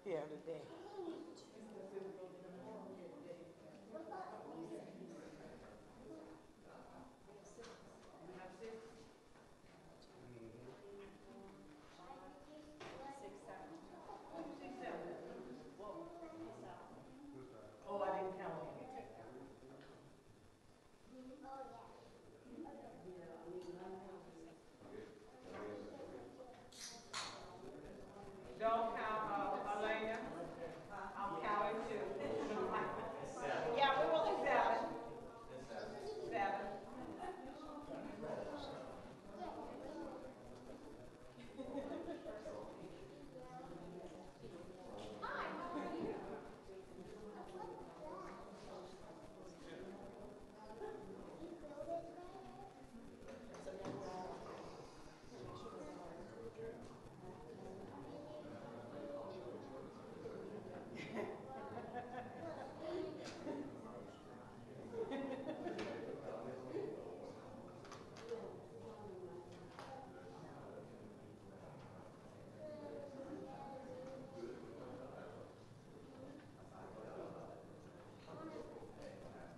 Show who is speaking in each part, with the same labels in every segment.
Speaker 1: here today. Oh, I didn't count on it. Don't count, Elena. I'm counting too. Yeah, we will do seven. Seven.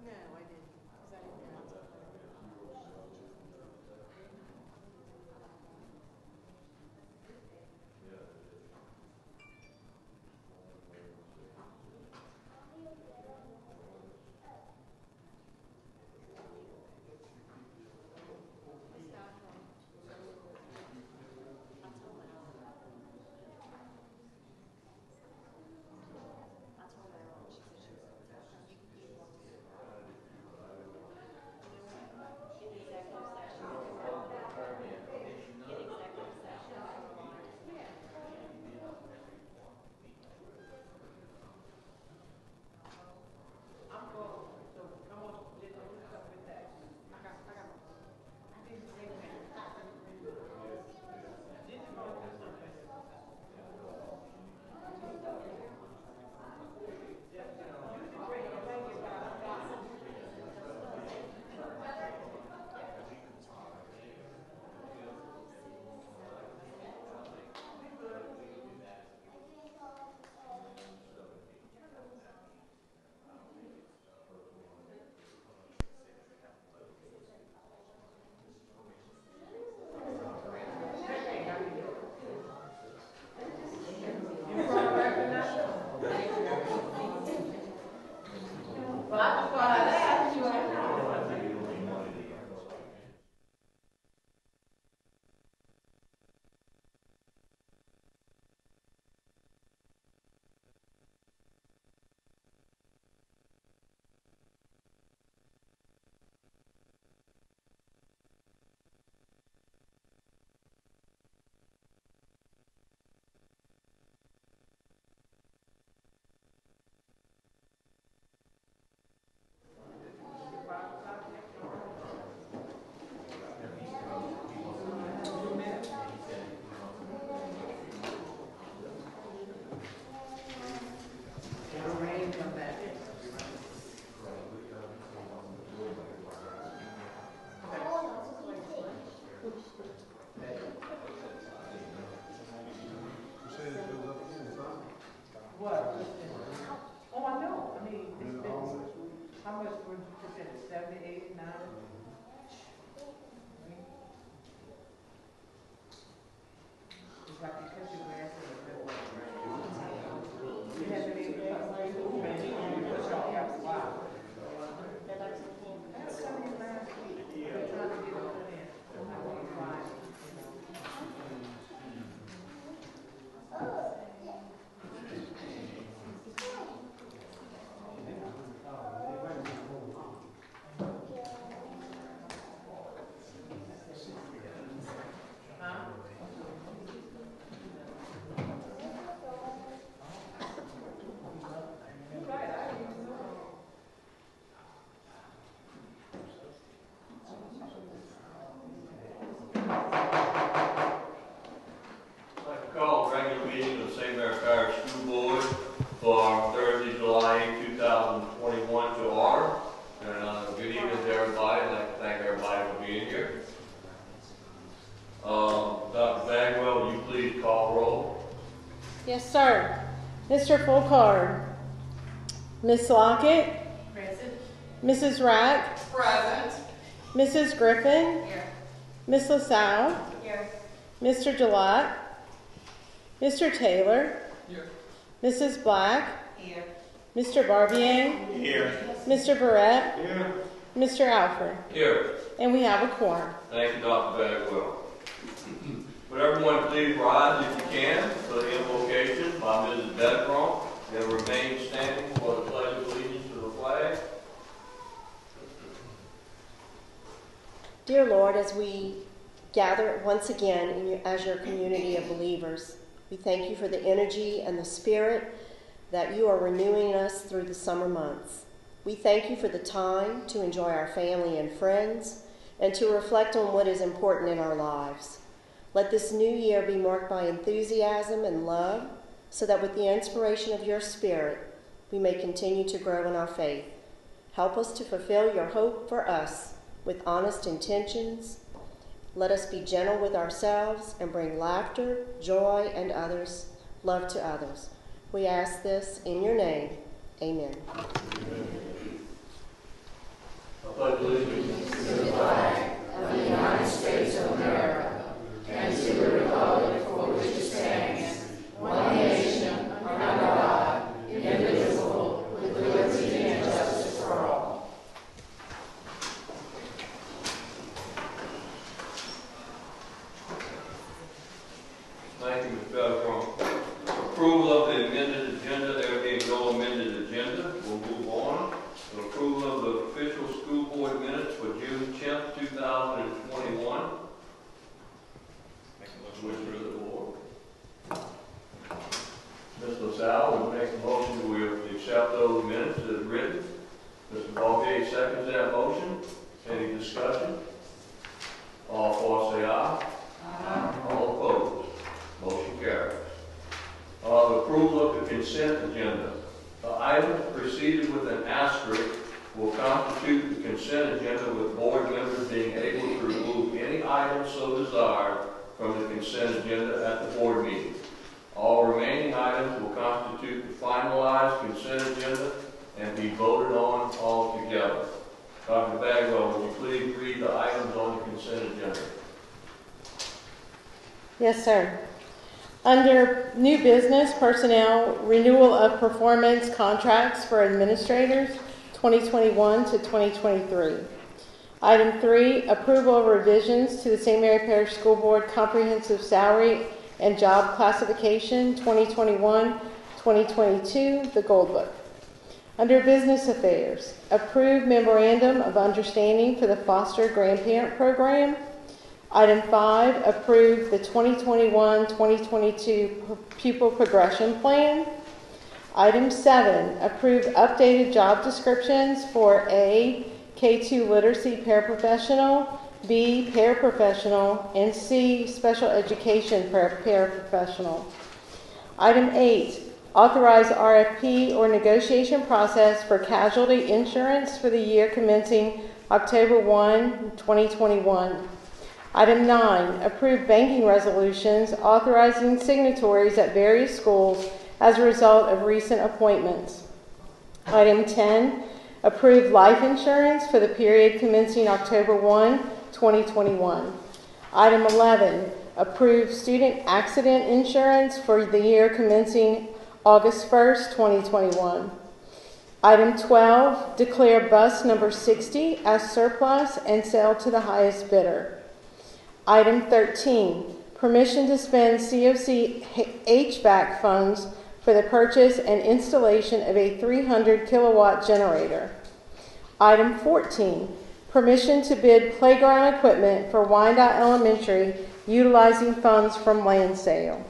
Speaker 1: No, I didn't, because I didn't count. I'm full, so come on, get do stuff with that. I didn't say that. Didn't go do something. Well, I just thought I'd ask you. What? Oh, I know. I mean, it's been, how much would you consider? 78, 9? It's like you cut your grass in the middle of the rain. You have to be able to cut my school, man. You push off after a while. I had to come in last week. They're trying to get it put in. I'm not going to lie, you know.
Speaker 2: Call regular meeting of the St. Mary Parish School Board for Thursday, July 8, 2021 to order. And good evening to everybody. I'd like to thank everybody for being here. Dr. Bagwell, will you please call roll?
Speaker 3: Yes, sir. Mr. Fulcard. Miss Lockett.
Speaker 1: Present.
Speaker 3: Mrs. Rack.
Speaker 1: Present.
Speaker 3: Mrs. Griffin.
Speaker 1: Here.
Speaker 3: Miss LaSalle.
Speaker 1: Here.
Speaker 3: Mr. Gillette. Mr. Taylor.
Speaker 1: Here.
Speaker 3: Mrs. Black.
Speaker 1: Here.
Speaker 3: Mr. Barbier.
Speaker 2: Here.
Speaker 3: Mr. Barrett.
Speaker 2: Here.
Speaker 3: Mr. Alford.
Speaker 2: Here.
Speaker 3: And we have a quorum.
Speaker 2: Thank you, Dr. Bagwell. Would everyone please rise if you can for the invocation by Mrs. Bedcrom and remain standing for the pledge of allegiance to the flag.
Speaker 4: Dear Lord, as we gather once again as your community of believers, we thank you for the energy and the spirit that you are renewing us through the summer months. We thank you for the time to enjoy our family and friends and to reflect on what is important in our lives. Let this new year be marked by enthusiasm and love, so that with the inspiration of your Spirit, we may continue to grow in our faith. Help us to fulfill your hope for us with honest intentions. Let us be gentle with ourselves and bring laughter, joy, and love to others. We ask this in your name. Amen.
Speaker 2: I pledge allegiance
Speaker 5: to the flag of the United States of America and to the republic for which it stands, one nation, under God, indivisible, with liberty and justice for all.
Speaker 2: Thank you, Ms. Bedcrom. Approval of the amended agenda. There being no amended agenda, we'll move on. Approval of the official school board minutes for June 10th, 2021. Wish for the board. Ms. LaSalle would make a motion to accept those minutes as written. Mr. Barbier seconds that motion. Any discussion? All for say aye. Aye. All opposed? Motion carries. Approval of the consent agenda. The items preceded with an asterisk will constitute the consent agenda, with board members being able to remove any item so desired from the consent agenda at the board meeting. All remaining items will constitute the finalized consent agenda and be voted on all together. Dr. Bagwell, would you please read the items on the consent agenda?
Speaker 3: Yes, sir. Under new business, personnel, renewal of performance contracts for administrators, 2021 to 2023. Item 3, approval of revisions to the St. Mary Parish School Board Comprehensive Salary and Job Classification 2021-2022, the Gold Book. Under business affairs, approve memorandum of understanding for the foster grandparent program. Item 5, approve the 2021-2022 pupil progression plan. Item 7, approve updated job descriptions for A, K2 literacy paraprofessional, B, paraprofessional, and C, special education paraprofessional. Item 8, authorize RFP or negotiation process for casualty insurance for the year commencing October 1, 2021. Item 9, approve banking resolutions authorizing signatories at various schools as a result of recent appointments. Item 10, approve life insurance for the period commencing October 1, 2021. Item 11, approve student accident insurance for the year commencing August 1st, 2021. Item 12, declare bus number 60 as surplus and sell to the highest bidder. Item 13, permission to spend COC HVAC funds for the purchase and installation of a 300 kilowatt generator. Item 14, permission to bid playground equipment for Wyandotte Elementary utilizing funds from land sale.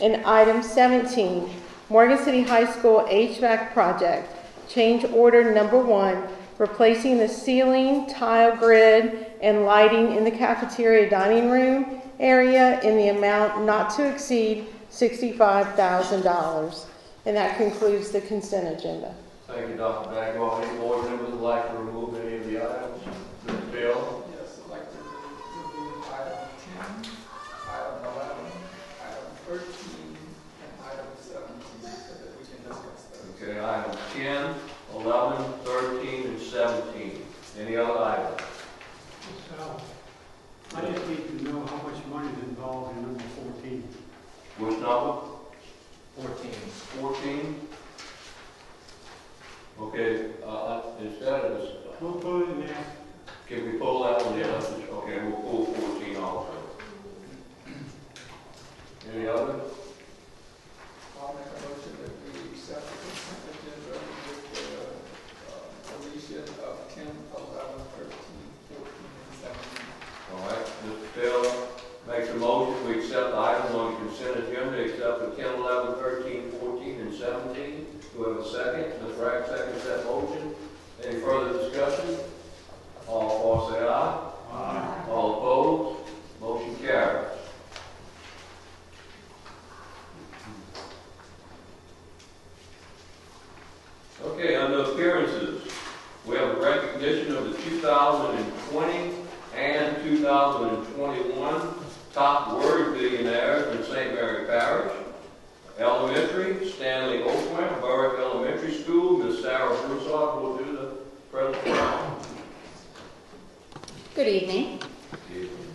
Speaker 3: And item 17, Morgan City High School HVAC project, change order number 1, replacing the ceiling, tile grid, and lighting in the cafeteria dining room area in the amount not to exceed $65,000. And that concludes the consent agenda.
Speaker 2: Thank you, Dr. Bagwell. Any board members would like to remove any of the items? Mr. Bill?
Speaker 6: Yes, I'd like to remove item 10, item 11, item 13, and item 17.
Speaker 2: Which number?
Speaker 6: 14.
Speaker 2: 14? Okay, instead of this,
Speaker 7: We'll put it in there.
Speaker 2: can we pull that one? Yeah. Okay, we'll pull 14 also. Any other?
Speaker 6: I'll make a motion that we accept the consent agenda with the deletion of 10, 11, 13, 14, and 17.
Speaker 2: All right, Mr. Taylor makes a motion, we accept the items on the consent agenda, except for 10, 11, 13, 14, and 17. Do we have a second? Ms. Rack seconds that motion. Any further discussion? All for say aye.
Speaker 7: Aye.
Speaker 2: All opposed? Motion carries. Okay, under appearances, we have a recognition of the 2020 and 2021 top word billionaires in St. Mary Parish. Elementary, Stanley Oakland, Berwick Elementary School. Ms. Sarah Broussard will do the presentation.
Speaker 8: Good evening.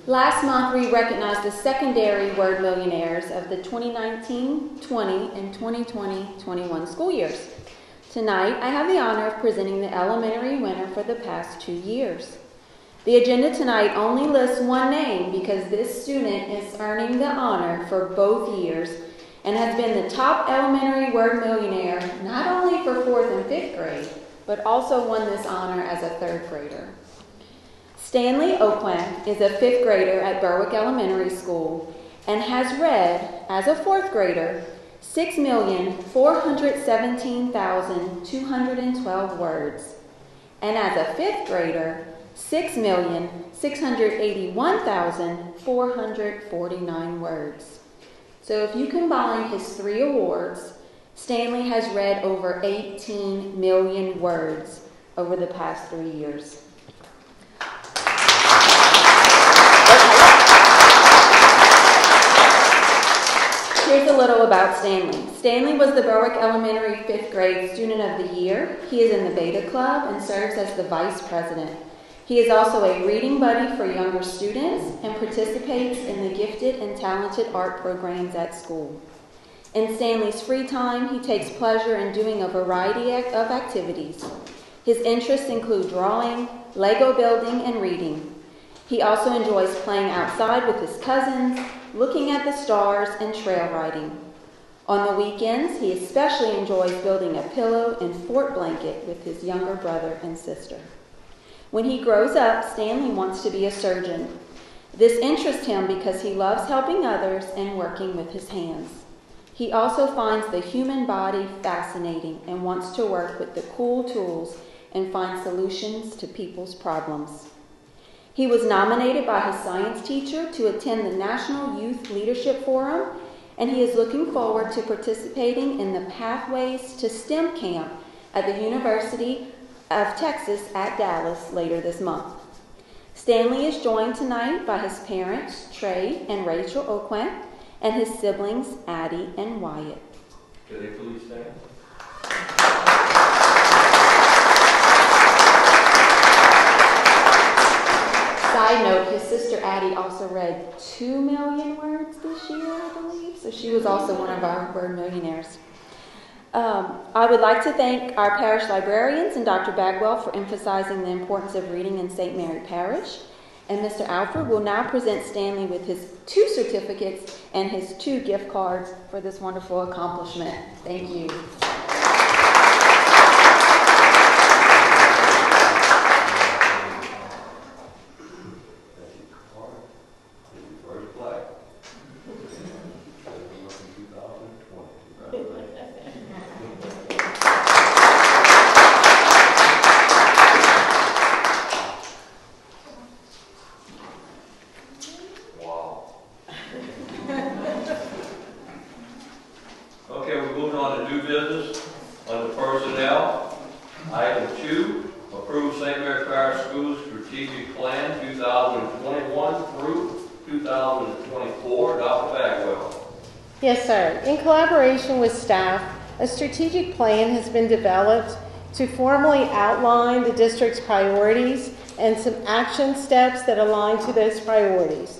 Speaker 8: Last month, we recognized the secondary word millionaires of the 2019-20 and 2020-21 school years. Tonight, I have the honor of presenting the elementary winner for the past 2 years. The agenda tonight only lists one name because this student is earning the honor for both years and has been the top elementary word millionaire not only for 4th and 5th grade, but also won this honor as a 3rd grader. Stanley Oakland is a 5th grader at Berwick Elementary School and has read, as a 4th grader, 6,417,212 words, and as a 5th grader, 6,681,449 words. So if you combine his 3 awards, Stanley has read over 18 million words over the past 3 years. Here's a little about Stanley. Stanley was the Berwick Elementary 5th grade Student of the Year. He is in the Beta Club and serves as the Vice President. He is also a reading buddy for younger students and participates in the gifted and talented art programs at school. In Stanley's free time, he takes pleasure in doing a variety of activities. His interests include drawing, Lego building, and reading. He also enjoys playing outside with his cousins, looking at the stars, and trail riding. On the weekends, he especially enjoys building a pillow and fort blanket with his younger brother and sister. When he grows up, Stanley wants to be a surgeon. This interests him because he loves helping others and working with his hands. He also finds the human body fascinating and wants to work with the cool tools and find solutions to people's problems. He was nominated by his science teacher to attend the National Youth Leadership Forum, and he is looking forward to participating in the Pathways to STEM camp at the University of Texas at Dallas later this month. Stanley is joined tonight by his parents, Trey and Rachel Oakland, and his siblings, Addie and Wyatt.
Speaker 2: Could they please stand?
Speaker 8: Side note, his sister Addie also read 2 million words this year, I believe, so she was also one of our word millionaires. I would like to thank our parish librarians and Dr. Bagwell for emphasizing the importance of reading in St. Mary Parish. And Mr. Alford will now present Stanley with his 2 certificates and his 2 gift cards for this wonderful accomplishment. Thank you.
Speaker 3: Yes, sir. In collaboration with staff, a strategic plan has been developed to formally outline the district's priorities and some action steps that align to those priorities.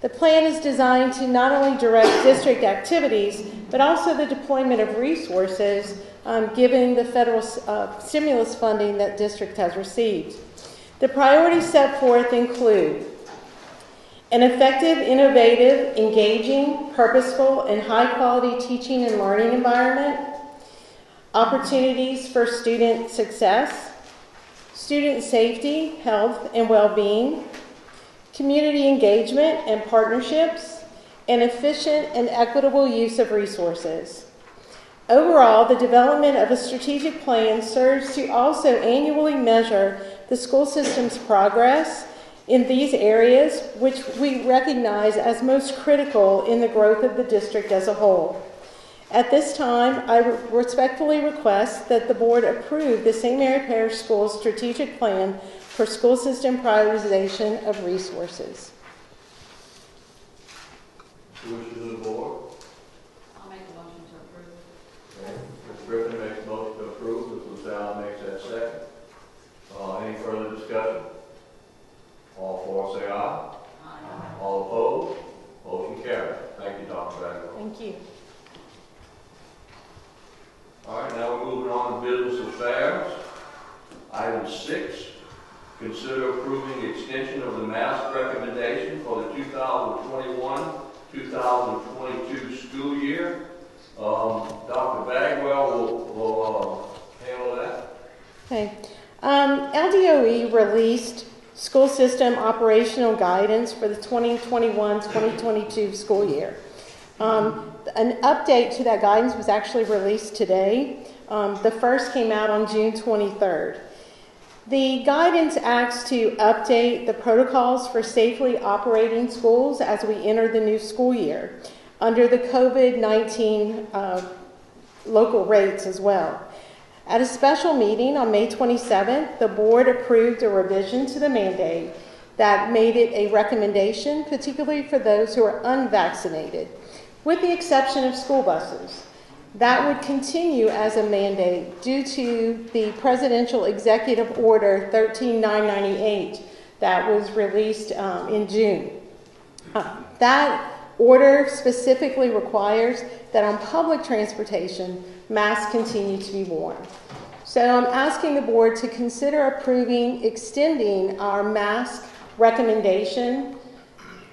Speaker 3: The plan is designed to not only direct district activities, but also the deployment of resources given the federal stimulus funding that district has received. The priorities set forth include an effective, innovative, engaging, purposeful, and high-quality teaching and learning environment, opportunities for student success, student safety, health, and well-being, community engagement and partnerships, and efficient and equitable use of resources. Overall, the development of a strategic plan serves to also annually measure the school system's progress in these areas, which we recognize as most critical in the growth of the district as a whole. At this time, I respectfully request that the board approve the St. Mary Parish Schools strategic plan for school system prioritization of resources.
Speaker 2: Wishes of the board?
Speaker 5: I'll make a motion to approve.
Speaker 2: Okay. Ms. Griffin makes a motion to approve. Ms. LaSalle makes that second. Any further discussion? All for say aye.
Speaker 5: Aye.
Speaker 2: All opposed? Motion carried. Thank you, Dr. Bagwell.
Speaker 3: Thank you.
Speaker 2: All right, now we're moving on to business affairs. Item 6, consider approving the extension of the mask recommendation for the 2021-2022 school year. Dr. Bagwell will handle that.
Speaker 3: Okay. LDOE released school system operational guidance for the 2021-2022 school year. An update to that guidance was actually released today. The first came out on June 23rd. The guidance acts to update the protocols for safely operating schools as we enter the new school year under the COVID-19 local rates as well. At a special meeting on May 27th, the board approved a revision to the mandate that made it a recommendation, particularly for those who are unvaccinated, with the exception of school buses. That would continue as a mandate due to the Presidential Executive Order 13998 that was released in June. That order specifically requires that on public transportation, masks continue to be worn. So I'm asking the board to consider approving extending our mask recommendation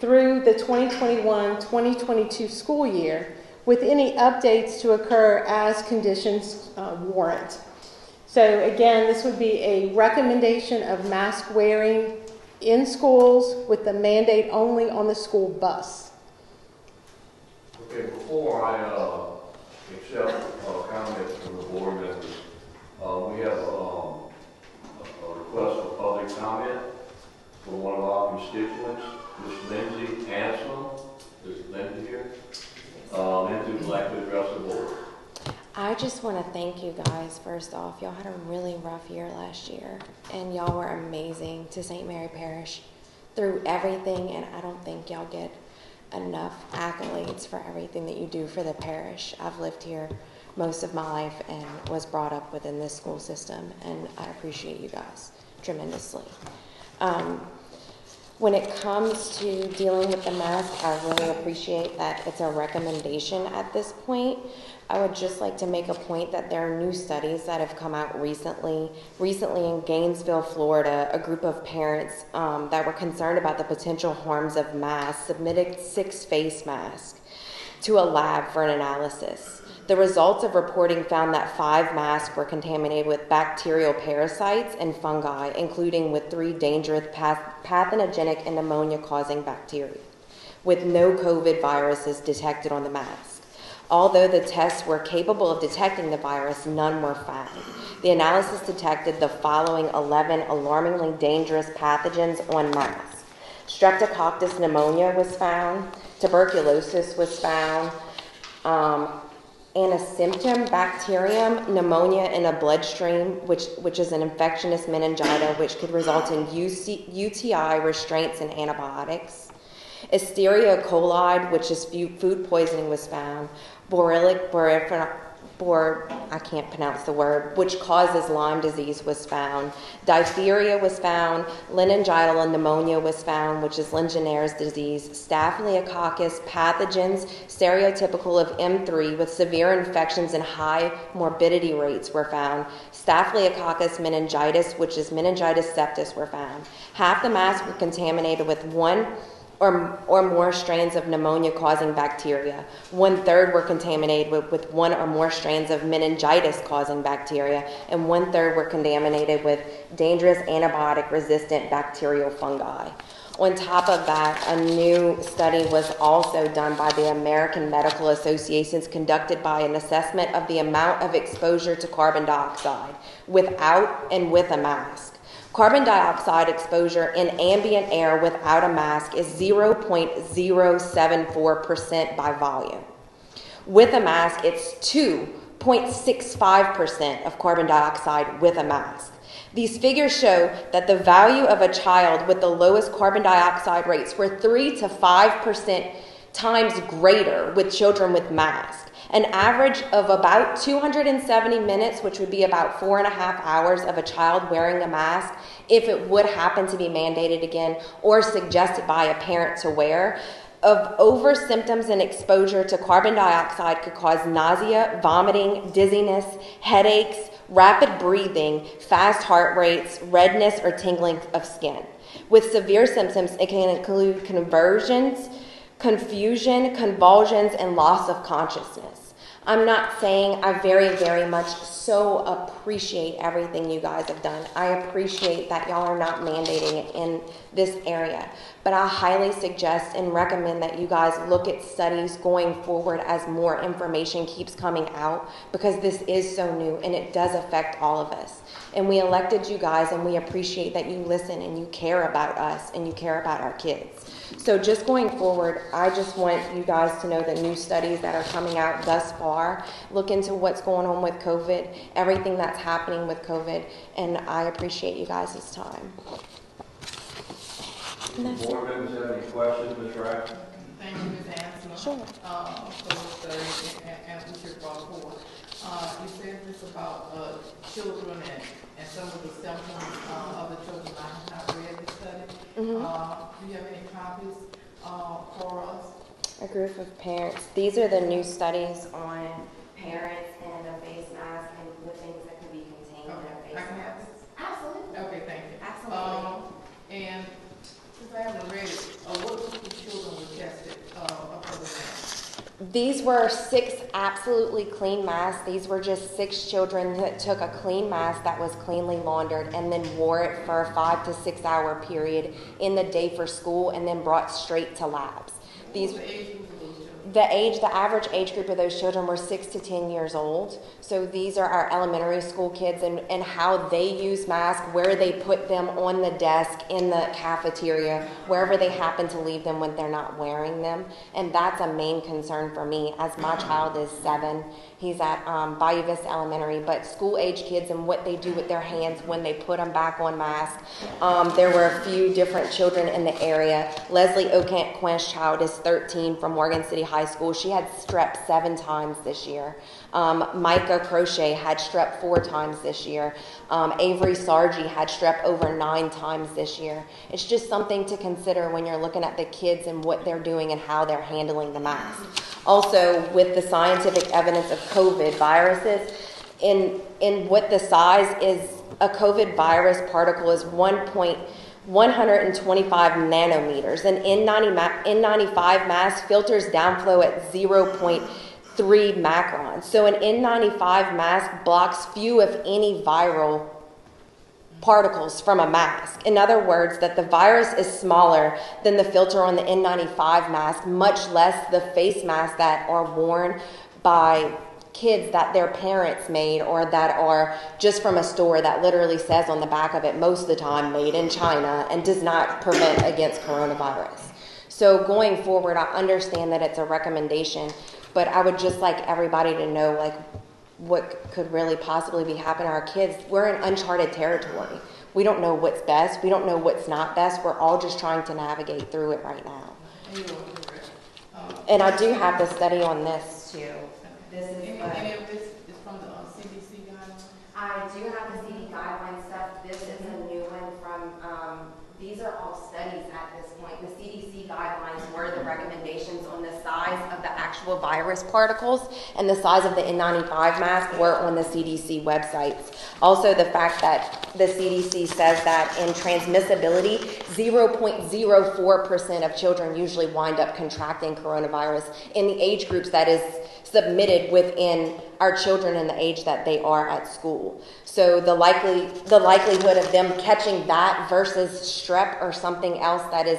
Speaker 3: through the 2021-2022 school year, with any updates to occur as conditions warrant. So again, this would be a recommendation of mask wearing in schools with the mandate only on the school bus.
Speaker 2: Okay, before I accept comments from the board members, we have a request for public comment for one of our constituents, Ms. Lindsay Anselm. Is Lindsay here? Lindsay would like to address the board.
Speaker 7: I just want to thank you guys, first off. Y'all had a really rough year last year, and y'all were amazing to St. Mary Parish through everything, and I don't think y'all get enough accolades for everything that you do for the parish. I've lived here most of my life and was brought up within this school system, and I appreciate you guys tremendously. When it comes to dealing with the mask, I really appreciate that it's a recommendation at this point. I would just like to make a point that there are new studies that have come out recently. Recently in Gainesville, Florida, a group of parents that were concerned about the potential harms of masks submitted 6 face masks to a lab for an analysis. The results of reporting found that 5 masks were contaminated with bacterial parasites and fungi, including with 3 dangerous pathogenic and pneumonia-causing bacteria, with no COVID viruses detected on the mask. Although the tests were capable of detecting the virus, none were found. The analysis detected the following 11 alarmingly dangerous pathogens on masks. Streptococcus pneumonia was found, tuberculosis was found, Anasymptom bacterium pneumonia in a bloodstream, which is an infectious meningitis, which could result in UTI restraints and antibiotics. Listeria coli, which is food poisoning, was found. Borrelia I can't pronounce the word, which causes Lyme disease was found. Diphtheria was found. Meningitis pneumonia was found, which is Legionnaire's disease. Staphylococcus pathogens, stereotypical of M3 with severe infections and high morbidity rates were found. Staphylococcus meningitis, which is meningitis septis, were found. Half the masks were contaminated with one or more strains of pneumonia-causing bacteria. 1/3 were contaminated with one or more strains of meningitis-causing bacteria, and 1/3 were contaminated with dangerous antibiotic-resistant bacterial fungi. On top of that, a new study was also done by the American Medical Associations, conducted by an assessment of the amount of exposure to carbon dioxide without and with a mask. Carbon dioxide exposure in ambient air without a mask is 0.074% by volume. With a mask, it's 2.65% of carbon dioxide with a mask. These figures show that the value of a child with the lowest carbon dioxide rates were 3 to 5% times greater with children with masks. An average of about 270 minutes, which would be about 4.5 hours of a child wearing a mask, if it would happen to be mandated again or suggested by a parent to wear, of over symptoms and exposure to carbon dioxide could cause nausea, vomiting, dizziness, headaches, rapid breathing, fast heart rates, redness or tingling of skin. With severe symptoms, it can include confusion, convulsions, and loss of consciousness. I'm not saying I very, very much so appreciate everything you guys have done. I appreciate that y'all are not mandating it in this area. But I highly suggest and recommend that you guys look at studies going forward as more information keeps coming out, because this is so new and it does affect all of us. And we elected you guys, and we appreciate that you listen and you care about us and you care about our kids. So just going forward, I just want you guys to know the new studies that are coming out thus far. Look into what's going on with COVID, everything that's happening with COVID, and I appreciate you guys' time. And that's
Speaker 2: Board
Speaker 7: it.
Speaker 2: members have any questions, Ms. Rack?
Speaker 5: Thank you, Ms. Ansel.
Speaker 7: Sure.
Speaker 5: For the study and what you brought forward. You said this about children and some of the symptoms of the children. I have not read the study. Do you have any copies for us?
Speaker 7: A group of parents. These are the new studies on parents and a face mask and the things that can be contained in a face
Speaker 5: I can have
Speaker 7: mask.
Speaker 5: this?
Speaker 7: Absolutely.
Speaker 5: Okay, thank you.
Speaker 7: Absolutely.
Speaker 5: And since I haven't read it, what group of children were tested for the mask?
Speaker 7: These were 6 absolutely clean masks. These were just 6 children that took a clean mask that was cleanly laundered and then wore it for a 5 to 6 hour period in the day for school and then brought straight to labs. These,
Speaker 5: What was the age group of those children?
Speaker 7: the average age group of those children were 6 to 10 years old. So these are our elementary school kids, and how they use masks, where they put them on the desk, in the cafeteria, wherever they happen to leave them when they're not wearing them. And that's a main concern for me, as my child is 7. He's at Bayou Vista Elementary, but school age kids and what they do with their hands when they put them back on masks. There were a few different children in the area. Leslie Ocant-Quin's child is 13 from Morgan City High School. She had strep 7 times this year. Micah Crochet had strep 4 times this year. Avery Sargi had strep over 9 times this year. It's just something to consider when you're looking at the kids and what they're doing and how they're handling the mask. Also, with the scientific evidence of COVID viruses, in what the size is, a COVID virus particle is 125 nanometers. An N95 mask filters downflow at 0.3 macrons. So an N95 mask blocks few, if any, viral particles from a mask. In other words, that the virus is smaller than the filter on the N95 mask, much less the face masks that are worn by kids that their parents made or that are just from a store that literally says on the back of it most of the time made in China and does not prevent against coronavirus. So going forward, I understand that it's a recommendation, but I would just like everybody to know what could really possibly be happening to our kids. We're in uncharted territory. We don't know what's best. We don't know what's not best. We're all just trying to navigate through it right now.
Speaker 5: And
Speaker 7: And I do have the study on this too. This is
Speaker 5: any of this
Speaker 7: do have the CD guideline stuff. This is a new one from, these are all studies at this point. The CDC guidelines were the recommendations on the size of the actual virus particles, and the size of the N95 mask were on the CDC websites. Also, the fact that the CDC says that in transmissibility, 0.04% of children usually wind up contracting coronavirus in the age groups that is submitted within our children in the age that they are at school. So the likelihood of them catching that versus strep or something else that is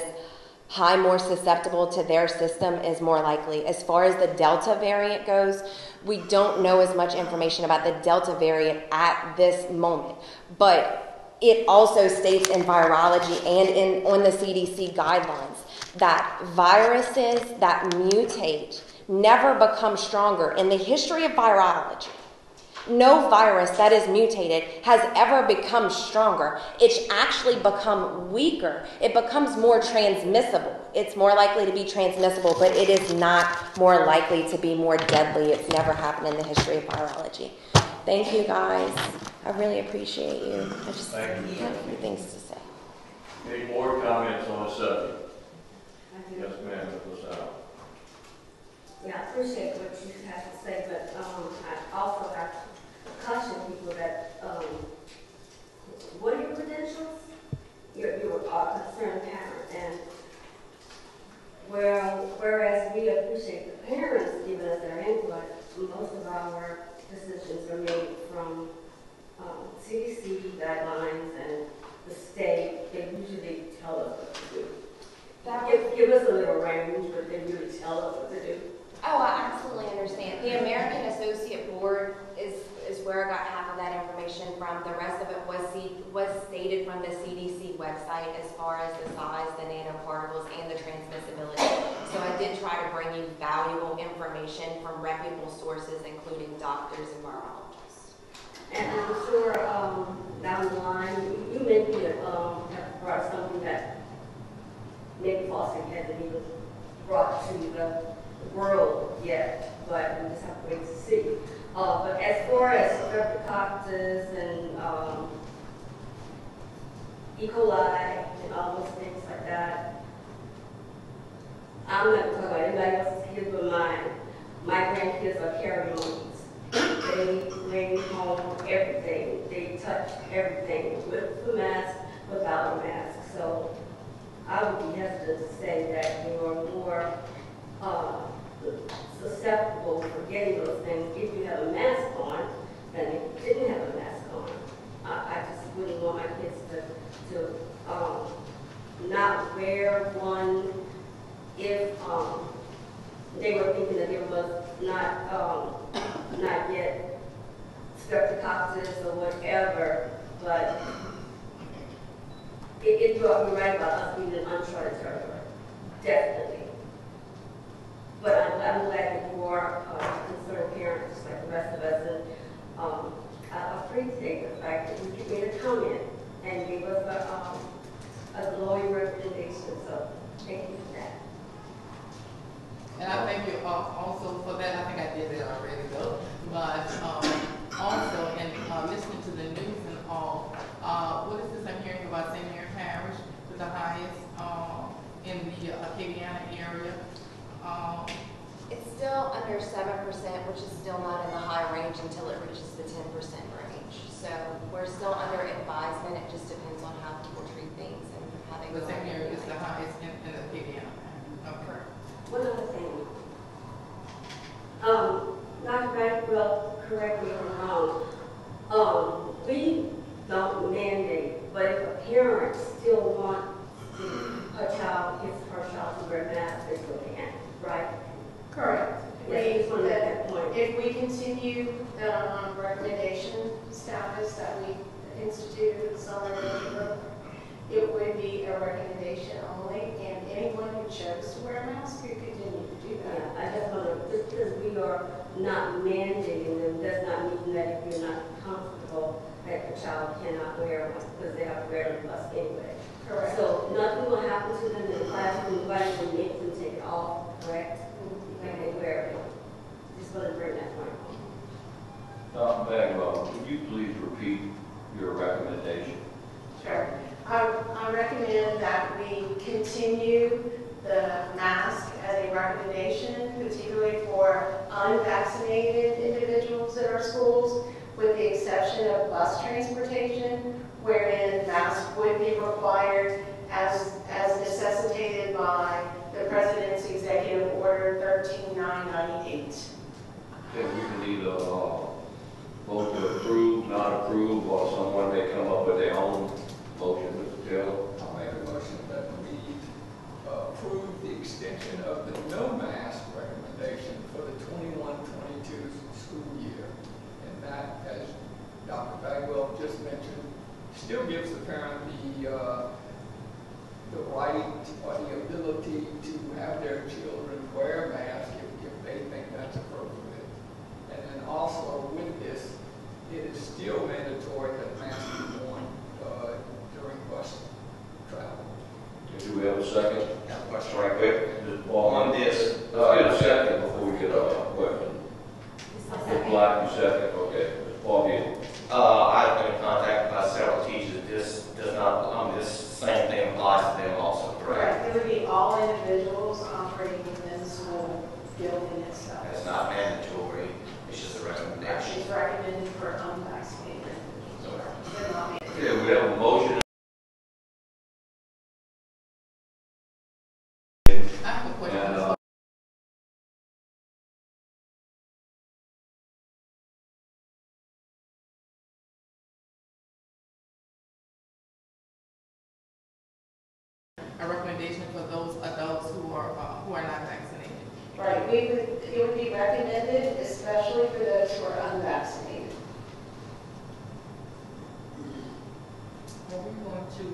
Speaker 7: more susceptible to their system is more likely. As far as the Delta variant goes, we don't know as much information about the Delta variant at this moment, but it also states in virology and on the CDC guidelines that viruses that mutate never become stronger. In the history of virology, no virus that is mutated has ever become stronger. It's actually become weaker. It becomes more transmissible. It's more likely to be transmissible, but it is not more likely to be more deadly. It's never happened in the history of virology. Thank you, guys. I really appreciate you. I just have a few things to say.
Speaker 2: Any more comments on the subject? Yes, ma'am, Ms. Al.
Speaker 9: Yeah, I appreciate what you have to say, but I also have to caution people that, what are your credentials? You're a concerned parent, and whereas we appreciate the parents giving us their input, most of our decisions are made from CDC guidelines and the state. They usually tell us what to do. Give us a little range, but they really tell us what to do.
Speaker 7: Oh, I absolutely understand. The American Associate Board is where I got half of that information from. The rest of it was stated from the CDC website as far as the size, the nanoparticles, and the transmissibility. So I did try to bring you valuable information from reputable sources, including doctors and virologists.
Speaker 9: And I'm sure down the line, you may be have brought something that maybe Boston hasn't even brought to the world yet, but we just have to wait to see. But as far as streptococcus and E. coli and all those things like that, I'm not talking about anybody else's kids but mine. My grandkids are carrying monkeys. They bring home everything. They touch everything with the mask, without a mask. So I would be hesitant to say that you are more susceptible for getting those things if you have a mask on than if you didn't have a mask on. I just wouldn't want my kids to not wear one if they were thinking that it was not yet streptococcus or whatever, but it brought me right about us being an uncharted territory, definitely. But I'm glad that you are concerned parents, just like the rest of us, and I appreciate the fact that you made a comment and gave us a glowing recommendation. So thank you for that.
Speaker 5: And I thank you also for that. I think I did that already, though. But also, in listening to the news and all, what is this I'm hearing about St. Mary Parish, with the highest in the Acadiana area?
Speaker 7: It's still under 7%, which is still not in the high range until it reaches the 10% range. So we're still under advisement. It just depends on how people treat things and how they go.
Speaker 5: The St. Mary is the highest in Acadiana. Okay.
Speaker 9: One other thing. Dr. Maxwell, correct me if I'm wrong. We don't mandate, but if a parent still wants her child to wear a mask, they still can, right?
Speaker 10: Correct.
Speaker 9: Yes, I just want to make that point.
Speaker 10: If we continue recommendation status that we instituted in the summer, it would be a recommendation only, and anyone who chose to wear a mask could continue to do that.
Speaker 9: Yeah, I just want to, just because we are not mandating them, does not mean that if you're not comfortable, that the child cannot wear one, because they have to wear them plus anyway.
Speaker 10: Correct.
Speaker 9: So nothing will happen to them in the classroom, nobody will make them take it off, correct? When they wear it. Just want to bring that point home.
Speaker 2: Dr. Bagwell, would you you please repeat your recommendation?
Speaker 10: Sure. I recommend that we continue the mask as a recommendation, particularly for unvaccinated individuals in our schools, with the exception of bus transportation, wherein masks would be required as necessitated by the President's Executive Order 13998.
Speaker 2: Then we can either vote to approve, not approve, or someone may come up with their own motion, Mr. Taylor.
Speaker 6: I'll make a motion that we approve the extension of the no mask recommendation for the 21-22 school year. And that, as Dr. Bagwell just mentioned, still gives the parent the right or the ability to have their children wear a mask if they think that's appropriate. And then also with this, it is still mandatory that masks be worn during bus travel.
Speaker 2: Do we have a second?
Speaker 11: I have a question right quick.
Speaker 2: Mr. Paul,
Speaker 11: On this,
Speaker 2: get a second before we get a question. Mr. Black, you second, okay. Mr. Paul, here.
Speaker 11: I've been contacted by several teachers. This does not, this same thing applies to them also, correct?
Speaker 10: It would be all individuals operating within the school building itself.
Speaker 11: It's not mandatory, it's just a recommendation.
Speaker 10: It's recommended for unvaccinated individuals. They're not mandated.
Speaker 2: Okay, we have a motion.
Speaker 5: I have a question.
Speaker 2: And,
Speaker 5: A recommendation for those adults who are not vaccinated.
Speaker 10: Right, it would be recommended, especially for those who are unvaccinated.
Speaker 5: Are we going to?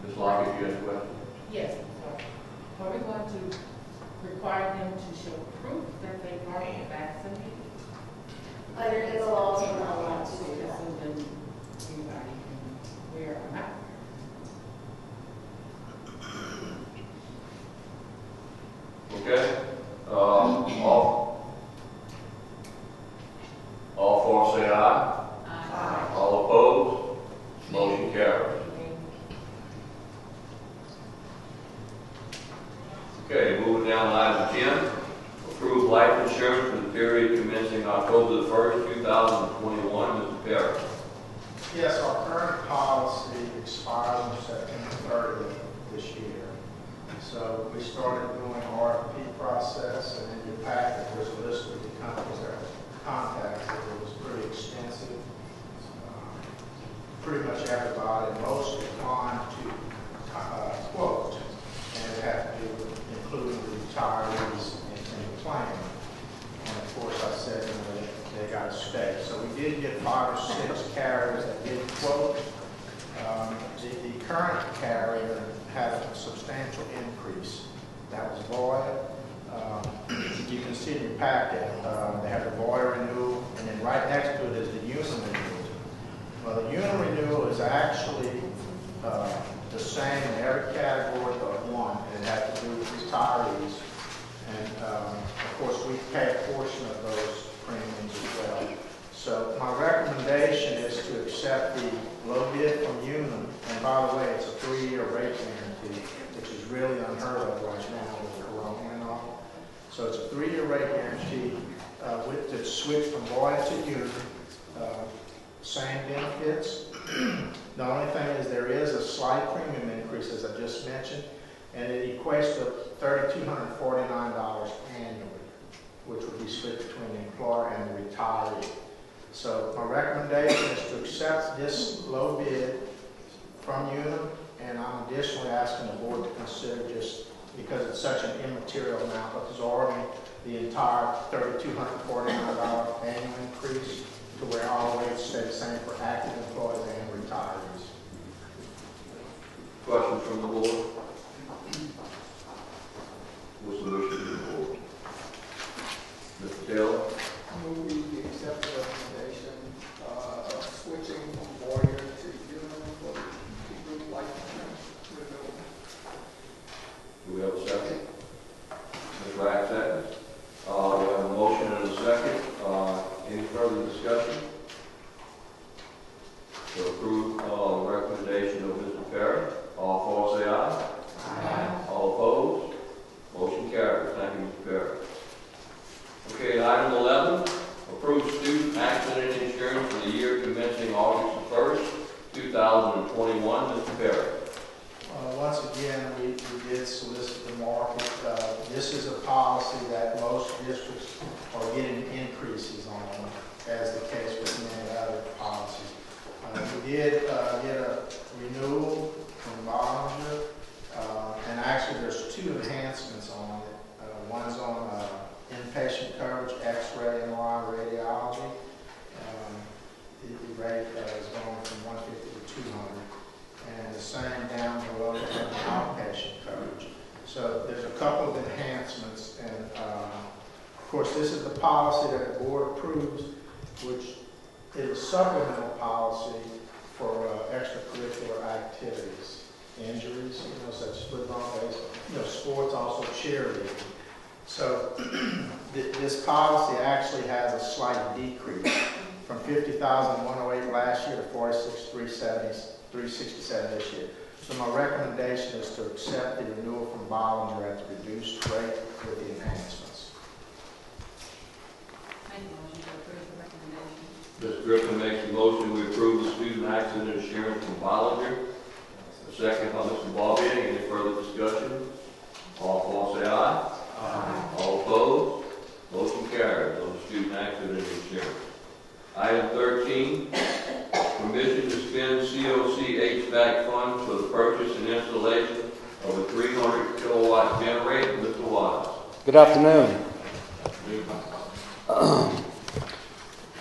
Speaker 2: Ms. Lockett, you have a question?
Speaker 12: Yes, so are we going to require them to show proof that they are vaccinated?
Speaker 10: Under the laws, we're not allowed to do that.
Speaker 12: So then anybody can wear a mask.
Speaker 2: Okay. All four say aye.
Speaker 12: Aye.
Speaker 2: All opposed? Motion carries. Okay, moving down to item 10. Approve life insurance for the period commencing October the 1st, 2021. Mr. Parish.
Speaker 13: Yes, our current policy expires on September 30th this year. So we started doing an RFP process, and in your packet there's a list of the companies that were contacted. It was pretty extensive. Pretty much everybody, most declined to quote, and it had to do with including the retirees in the plan. And of course, I said they got to stay. So we did get 5 or 6 carriers that did quote. The current carrier had a substantial increase. That was Voya. You can see in your packet, they have the Voya renewal, and then right next to it is the Unum renewal. Well, the Unum renewal is actually the same in every category but one, and it had to do with retirees. And of course, we pay a portion of those premiums as well. So my recommendation is to accept the low bid from Unum. And by the way, it's a 3-year rate guarantee, which is really unheard of right now with Corona and all. So it's a 3-year rate guarantee with the switch from Voya to Unum. Same benefits. The only thing is there is a slight premium increase, as I just mentioned, and it equates to $3,249 annually, which would be split between the employer and the retiree. So my recommendation is to accept this low bid from Unum, and I'm additionally asking the board to consider, just because it's such an immaterial amount, absorbing the entire $3,249 annual increase to where all rates stay the same for active employees and retirees.
Speaker 2: Questions from the board? What's the wish of the board? Mr. Taylor?
Speaker 6: I move we accept the recommendation of switching from Voya to Unum for the group life insurance renewal.
Speaker 2: Do we have a second? Ms. Rack seconds. We have a motion and a second. Any further discussion? to approve recommendation of Mr. Parish. All for say aye.
Speaker 5: Aye.
Speaker 2: All opposed? Motion carries. Thank you, Mr. Parish. Okay, item 11, approve student accident insurance for the year commencing August 1st, 2021. Mr. Parish.
Speaker 13: Once again, we did solicit the market. This is a policy that most districts are getting increases on, as the case with many other policies. We did get a renewal from Bollinger, and actually there's two enhancements on it. One's on inpatient coverage, X-ray, MRI, radiology. The rate is going from 150 to 200. And the same down below in outpatient coverage. So there's a couple of enhancements, and of course this is the policy that the board approves, which is a supplemental policy for extracurricular activities, injuries, such as football, baseball, sports, also cheerleading. So this policy actually has a slight decrease from $50,108 last year to $46,367 this year. So my recommendation is to accept the renewal from Bollinger at the reduced rate with the enhancements.
Speaker 12: Make a motion to approve the recommendation.
Speaker 2: Ms. Griffin makes a motion we approve the student accident insurance from Bollinger. A second by Mr. Bobbitt. Any further discussion? All for say aye. Aye. All opposed? Motion carries on the student accident insurance. Item 13, permission to spend COC HVAC funds for the purchase and installation of a 300 kilowatt generator. Mr. Wise.
Speaker 14: Good afternoon.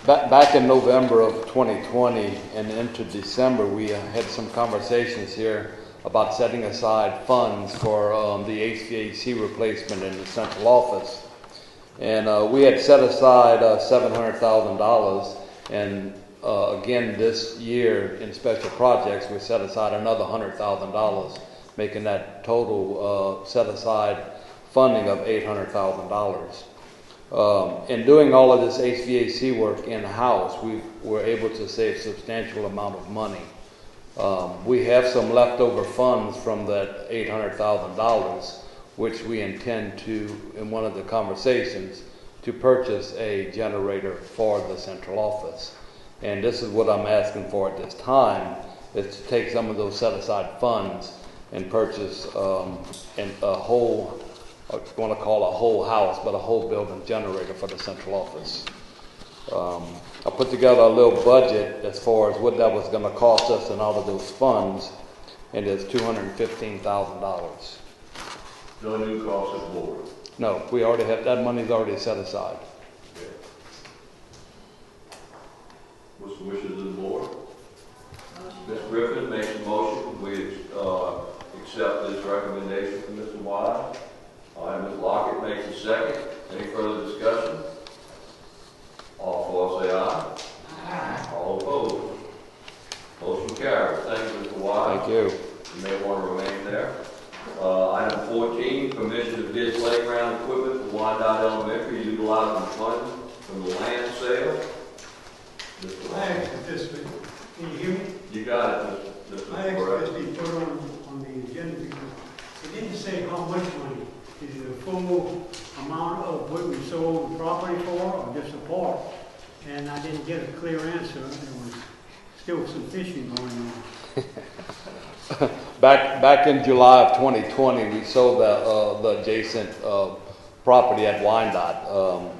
Speaker 14: Back in November of 2020 and into December, we had some conversations here about setting aside funds for the HVAC replacement in the central office. And we had set aside $700,000, and again this year in special projects we set aside another $100,000, making that total set aside funding of $800,000. In doing all of this HVAC work in-house, we were able to save a substantial amount of money. We have some leftover funds from that $800,000, which we intend to, in one of the conversations, to purchase a generator for the central office. And this is what I'm asking for at this time, is to take some of those set-aside funds and purchase a whole, I want to call a whole house, but a whole building generator for the central office. I put together a little budget as far as what that was going to cost us and all of those funds, and it's $215,000.
Speaker 2: No new cost of the board.
Speaker 14: No, we already have, that money's already set aside.
Speaker 2: Okay. What's the wishes of the board? Ms. Griffin makes a motion. We accept this recommendation from Mr. Wise. Ms. Lockett makes a second. Any further discussion? All for say aye. Aye. All opposed? Motion carries. Thank you, Mr. Wise.
Speaker 14: Thank you.
Speaker 2: You may want to remain there. Item 14, permission to bid playground equipment for Wyandotte Elementary utilizing funds from the land sale.
Speaker 15: I asked this, can you hear me?
Speaker 2: You got it, Mr.
Speaker 15: I asked this to be put on the agenda because it didn't say how much money. Is it a full amount of what we sold the property for or just a part? And I didn't get a clear answer. There was still some fishing going on.
Speaker 14: Back in July of 2020, we sold the adjacent property at Wyandotte.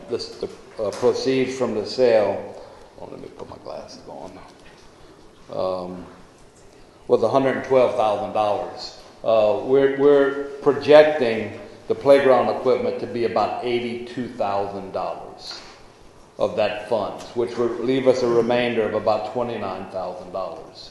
Speaker 14: The proceeds from the sale, let me put my glasses on, was $112,000. We're projecting the playground equipment to be about $82,000 of that funds, which would leave us a remainder of about $29,000.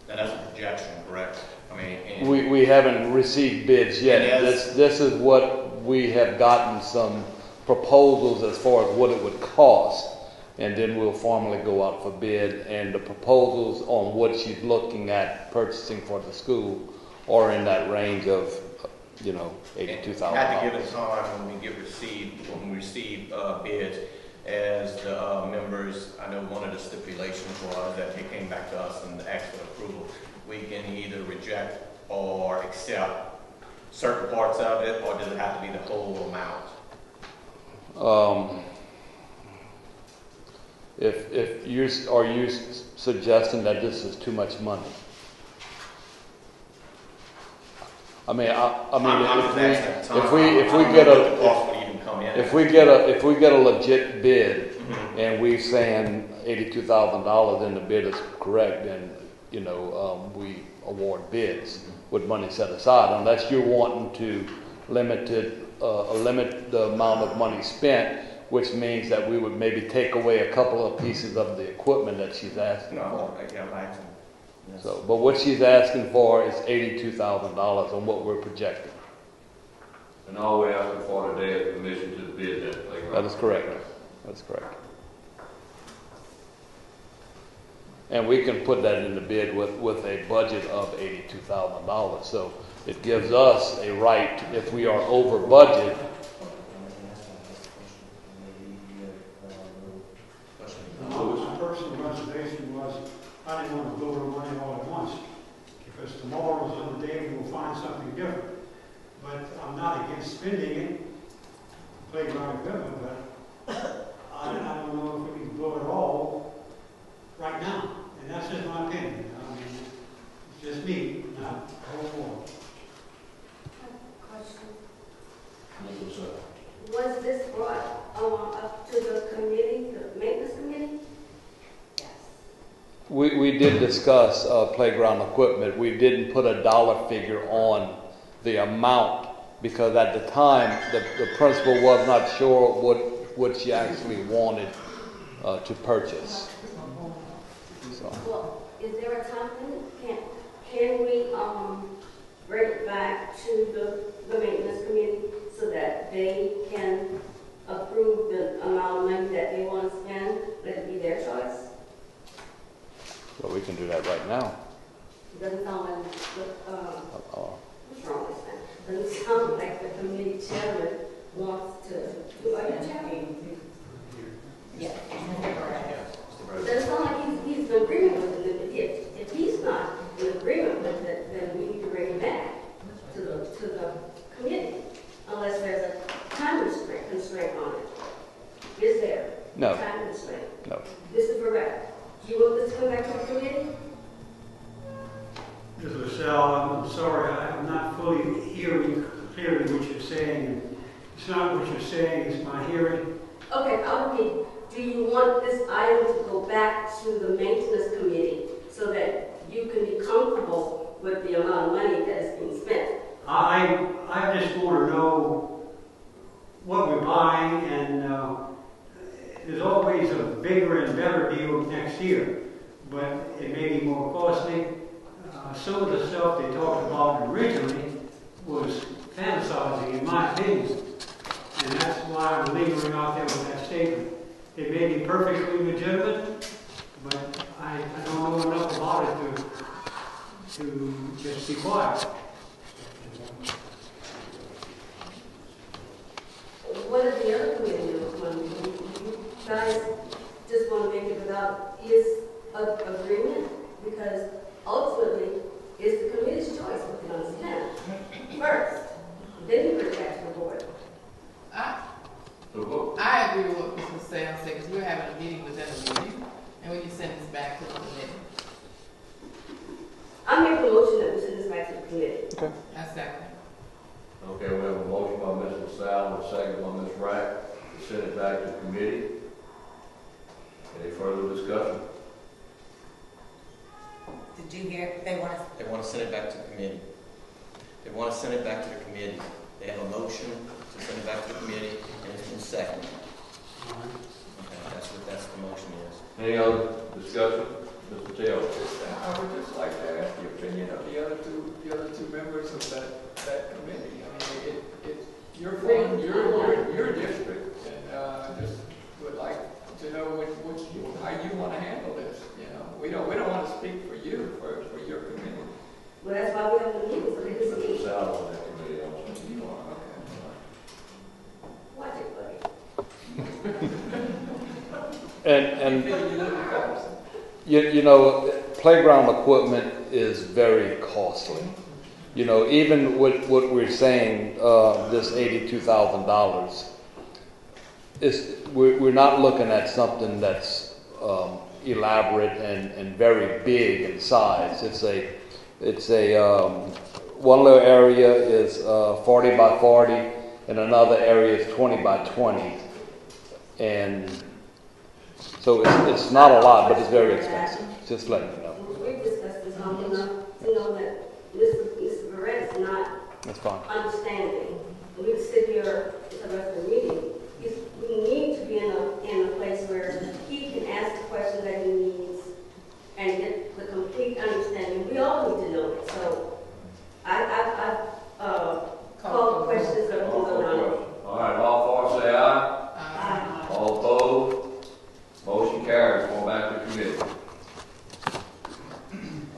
Speaker 11: And that's a projection, correct? I mean,
Speaker 14: we haven't received bids yet.
Speaker 11: Yes.
Speaker 14: This is what we have gotten some proposals as far as what it would cost, and then we'll formally go out for bid. And the proposals on what she's looking at purchasing for the school are in that range of, $82,000.
Speaker 11: Had to give it time when we receive bids as the members, I know one of the stipulations was that they came back to us and asked for approval. We can either reject or accept certain parts of it, or does it have to be the whole amount?
Speaker 14: If you are you suggesting that this is too much money? I mean, if we get a legit bid, and we're saying $82,000, and the bid is correct, then we award bids with money set aside, unless you're wanting to limit the amount of money spent, which means that we would maybe take away a couple of pieces of the equipment that she's asking for.
Speaker 11: Yes.
Speaker 14: So, but what she's asking for is $82,000 on what we're projecting.
Speaker 2: And all we're asking for today is permission to bid that playground.
Speaker 14: That is correct. That's correct. And we can put that in the bid with a budget of $82,000. So it gives us a right, if we are over budget.
Speaker 15: My personal reservation was I didn't want to blow the money all at once, because tomorrow is another day we will find something different. But I'm not against spending it, playground equipment, but I don't know if we can blow it all right now. And that's just my opinion. I mean, it's just me, not the whole board.
Speaker 9: Question. Was this brought up to the committee, the maintenance committee? Yes.
Speaker 14: We did discuss playground equipment. We didn't put a dollar figure on the amount, because at the time the principal was not sure what she actually wanted to purchase. So.
Speaker 9: Well, is there a time limit? Can we bring it back to the maintenance committee so that they can approve the amount of money that they want to spend? Let it be their choice?
Speaker 14: Well, we can do that right now.
Speaker 9: It doesn't sound like what's wrong with that? Doesn't sound like the committee chairman wants to. Are you chairman?
Speaker 12: Yes.
Speaker 9: It doesn't sound like he's in agreement with it. If he's not in agreement with it, then we need to bring it back to the committee, unless there's a time constraint on it. Is there?
Speaker 14: No.
Speaker 9: Time constraint?
Speaker 14: No.
Speaker 9: This is correct. Do you want this to come back to the committee?
Speaker 15: Ms. LaSalle, I'm sorry, I'm not fully hearing clearly what you're saying. It's not what you're saying, it's my hearing.
Speaker 9: Okay, I'll repeat. Do you want this item to go back to the maintenance committee so that you can be comfortable with the amount of money that is being spent?
Speaker 15: I just want to know what we're buying, and there's always a bigger and better deal next year, but it may be more costly. Some of the stuff they talked about originally was fantasizing, in my opinion, and that's why I'm lingering out there with that statement. It may be perfectly legitimate, but I don't know enough about it to just be quiet.
Speaker 9: What is the other committee when you guys just want to make it without his agreement? Because ultimately, it's the committee's choice what they're going to spend first. Then you bring it back to the board.
Speaker 12: I agree with what Mr. Sam said, because we're having a meeting within a review, and we can send this back to the committee.
Speaker 9: I make a motion that we send this back to the committee.
Speaker 14: Okay.
Speaker 12: I second.
Speaker 2: Okay, we have a motion by Mr. LaSalle and a second by Ms. Wright to send it back to committee. Any further discussion?
Speaker 5: Did you hear? They want
Speaker 11: to send it back to the committee. They want to send it back to the committee. They have a motion to send it back to the committee, and it's been seconded. Okay, that's what the motion is.
Speaker 2: Any other discussion? Mr. Taylor?
Speaker 6: I would just like to ask the opinion of the other two members of that committee. I mean, you're from your district, and just would like to know how you want to handle this. You know, we don't want to speak for you, for your committee.
Speaker 9: Well, that's why we have the meeting, so they can
Speaker 2: Mr.
Speaker 9: see.
Speaker 2: LaSalle on that committee also.
Speaker 6: You are, okay.
Speaker 9: Watch it, buddy.
Speaker 14: And you know, playground equipment is very costly. You know, even with what we're saying, this $82,000, we're not looking at something that's elaborate and very big in size. It's a one little area is 40 by 40, and another area is 20 by 20, and so it's not a lot, but it's very expensive. Just letting you know.
Speaker 9: We discussed this long enough to know that Mr. Barrett's not
Speaker 14: That's fine.
Speaker 9: understanding. We could sit here for the rest of the meeting. We need to be in a place where he can ask the questions that he needs and get the complete understanding. We all need to know it. So I've called questions that will go on.
Speaker 2: All right, all for say aye. Aye. All opposed? Motion carries. Going back to committee.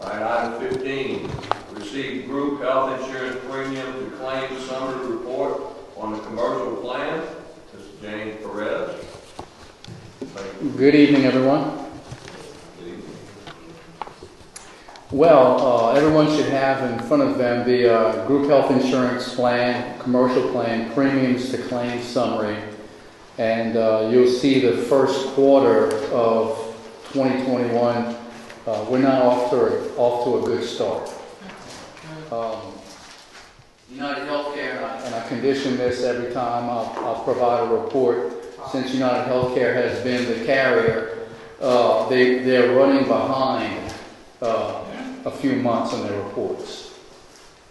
Speaker 2: All right, item 15. Receive group health insurance premium to claim summary report on the commercial plan. Mr. James Perez.
Speaker 16: Good evening, everyone. Well, everyone should have in front of them the group health insurance plan, commercial plan, premiums to claim summary. And you'll see the first quarter of 2021, we're not off to a good start. United Healthcare, and I condition this every time I'll provide a report. Since United Healthcare has been the carrier, they're running behind a few months on their reports.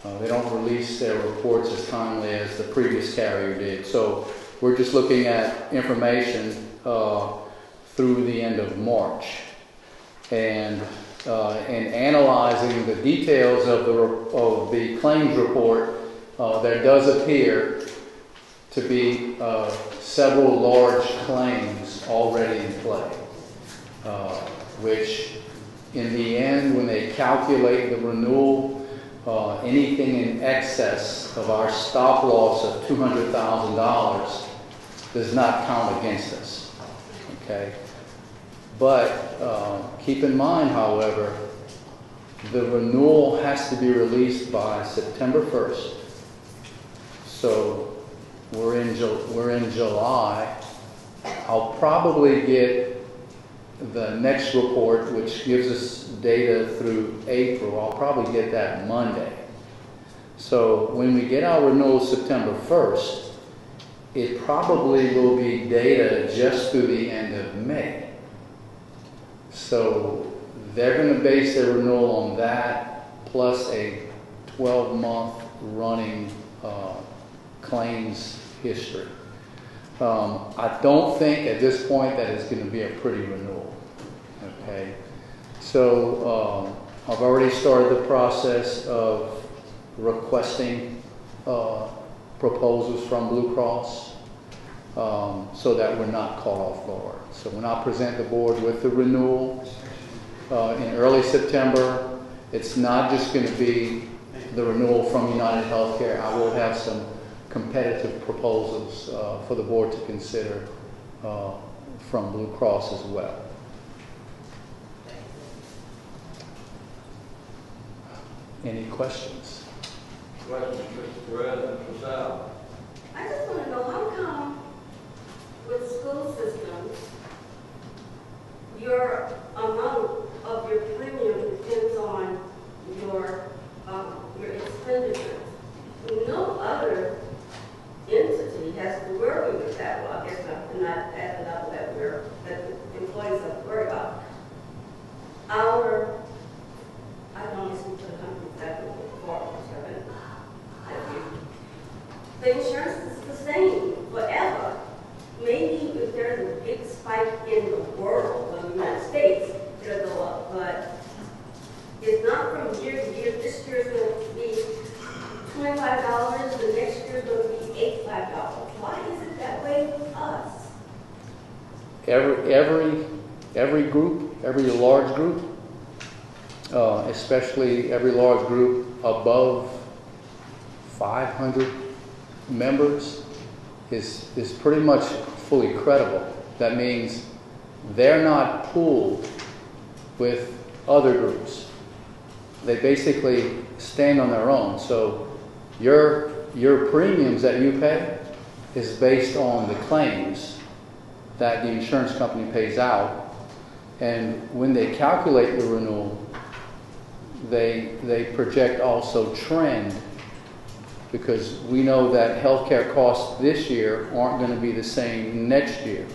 Speaker 16: They don't release their reports as timely as the previous carrier did. So we're just looking at information through the end of March, and analyzing the details of the claims report. There does appear to be several large claims already in play, which in the end, when they calculate the renewal, anything in excess of our stop loss of $200,000 does not count against us. Okay? But keep in mind, however, the renewal has to be released by September 1st. So we're in July. I'll probably get the next report, which gives us data through April. I'll probably get that Monday. So when we get our renewal September 1st, it probably will be data just through the end of May. So they're going to base their renewal on that, plus a 12-month running claims history. I don't think at this point that it's going to be a pretty renewal. Okay, so I've already started the process of requesting proposals from Blue Cross so that we're not caught off guard. So when I present the board with the renewal in early September, it's not just going to be the renewal from United Healthcare. I will have some competitive proposals for the board to consider from Blue Cross as well. Any questions?
Speaker 2: Questions, Mr. Perez, Mr. Sal?
Speaker 9: I just want to know how come with school systems, your amount of your premium depends on your expenditures. No other entity has to worry with that. Well, I guess not at the level that the employees have to worry about. I can only speak to the company that we the insurance is the same forever. Maybe if there's a big spike in the world, in the United States, it'll go up. But it's not from year to year. This year's going to be $25, the next year's going to be $85. Why is it that way with us?
Speaker 16: Every group, every large group, especially every large group above 500 members, is pretty much fully credible. That means they're not pooled with other groups. They basically stand on their own. So your premiums that you pay is based on the claims that the insurance company pays out. And when they calculate the renewal, they project also trend, because we know that healthcare costs this year aren't going to be the same next year.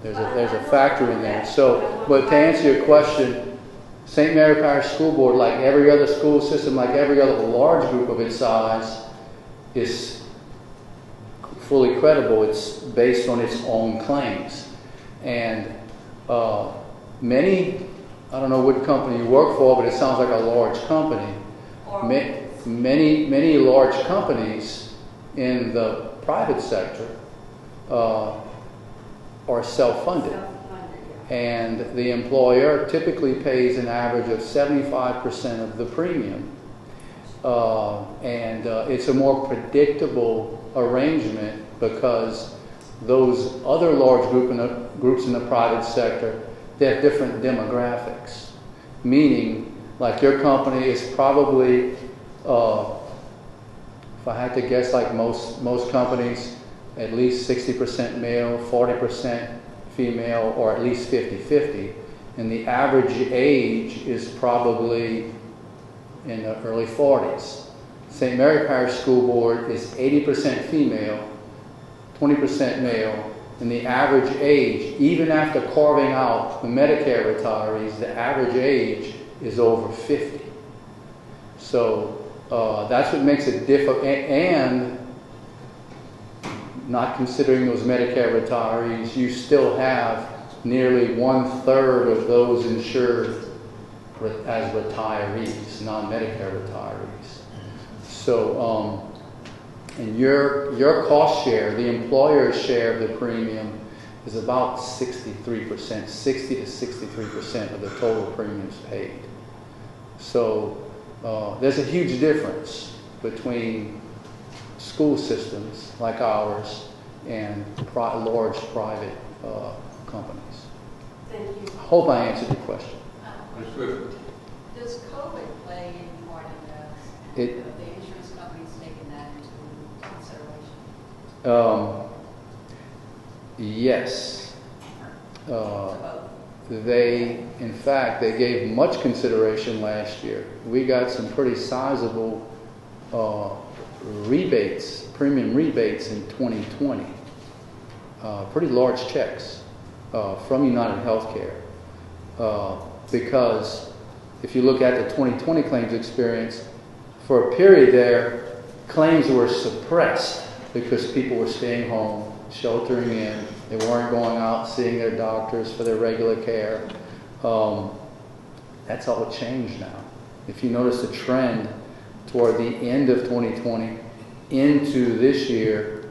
Speaker 16: There's a factor in there. So, but to answer your question, St. Mary Parish School Board, like every other school system, like every other large group of its size, is fully credible. It's based on its own claims. And many, I don't know what company you work for, but it sounds like a large company. Many large companies in the private sector are self-funded. And the employer typically pays an average of 75% of the premium. And it's a more predictable arrangement because those other large groups in the private sector, they have different demographics. Meaning, like your company is probably, if I had to guess, like most companies, at least 60% male, 40% female, or at least 50-50. And the average age is probably in the early 40s. St. Mary Parish School Board is 80% female, 20% male, and the average age, even after carving out the Medicare retirees, the average age is over 50. So that's what makes it difficult. And not considering those Medicare retirees, you still have nearly 1/3 of those insured as retirees, non-Medicare retirees. So, and your cost share, the employer's share of the premium, is about 63%, 60 to 63% of the total premiums paid. So there's a huge difference between school systems like ours and large private companies.
Speaker 9: Thank you.
Speaker 16: I hope I answered your question.
Speaker 2: Ms. Griffin.
Speaker 17: Does COVID play any part in this? And the insurance companies taking that into consideration?
Speaker 16: Yes. They, in fact, they gave much consideration last year. We got some pretty sizable rebates, premium rebates in 2020. Pretty large checks from United Healthcare. Because if you look at the 2020 claims experience, for a period there, claims were suppressed because people were staying home, sheltering in. They weren't going out seeing their doctors for their regular care. That's all changed now. If you notice the trend toward the end of 2020 into this year,